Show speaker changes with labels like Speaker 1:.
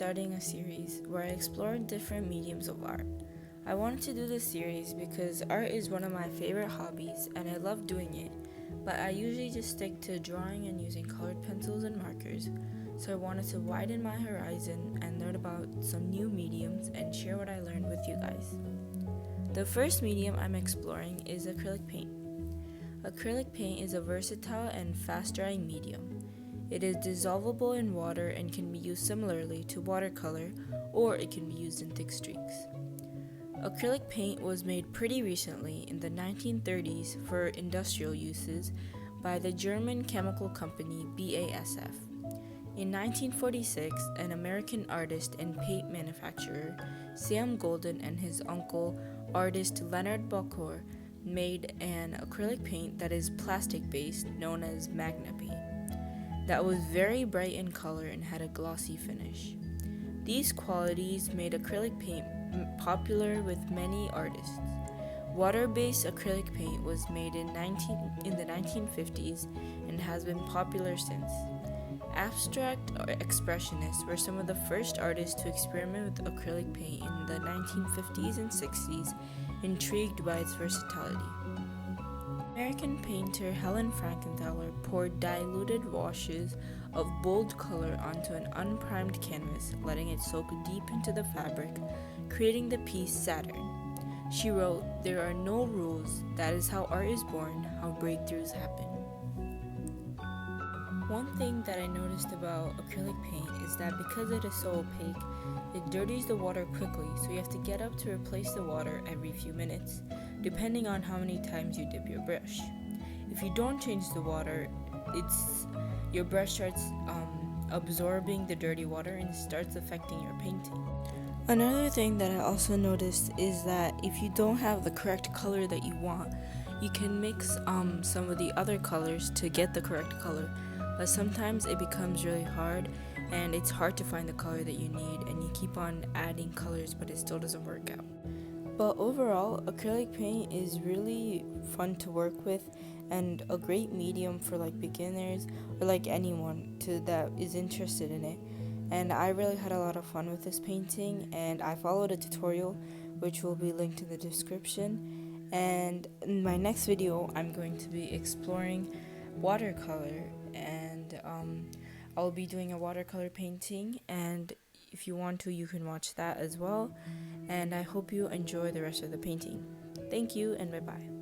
Speaker 1: starting a series where I explore different mediums of art. I wanted to do this series because art is one of my favorite hobbies and I love doing it, but I usually just stick to drawing and using colored pencils and markers, so I wanted to widen my horizon and learn about some new mediums and share what I learned with you guys. The first medium I'm exploring is acrylic paint. Acrylic paint is a versatile and fast-drying medium. It is dissolvable in water and can be used similarly to watercolor, or it can be used in thick streaks. Acrylic paint was made pretty recently in the 1930s for industrial uses by the German chemical company BASF. In 1946, an American artist and paint manufacturer, Sam Golden, and his uncle, artist Leonard Balcour, made an acrylic paint that is plastic-based known as Magna paint that was very bright in color and had a glossy finish. These qualities made acrylic paint popular with many artists. Water-based acrylic paint was made in the 1950s and has been popular since. Abstract expressionists were some of the first artists to experiment with acrylic paint in the 1950s and 60s, intrigued by its versatility. American painter Helen Frankenthaler poured diluted washes of bold color onto an unprimed canvas, letting it soak deep into the fabric, creating the piece Saturn. She wrote, "There are no rules. That is how art is born, how breakthroughs happen." One thing that I noticed about acrylic paint is that because it is so opaque, it dirties the water quickly, so you have to get up to replace the water every few minutes, depending on how many times you dip your brush. If you don't change the water, your brush starts absorbing the dirty water and starts affecting your painting. Another thing that I also noticed is that if you don't have the correct color that you want, you can mix some of the other colors to get the correct color, but sometimes it becomes really hard and it's hard to find the color that you need, and you keep on adding colors but it still doesn't work out. But overall, acrylic paint is really fun to work with and a great medium for like beginners or like anyone that is interested in it. And I really had a lot of fun with this painting, and I followed a tutorial which will be linked in the description. And in my next video, I'm going to be exploring watercolor, and I'll be doing a watercolor painting, and if you want to, you can watch that as well. And I hope you enjoy the rest of the painting. Thank you, and bye-bye.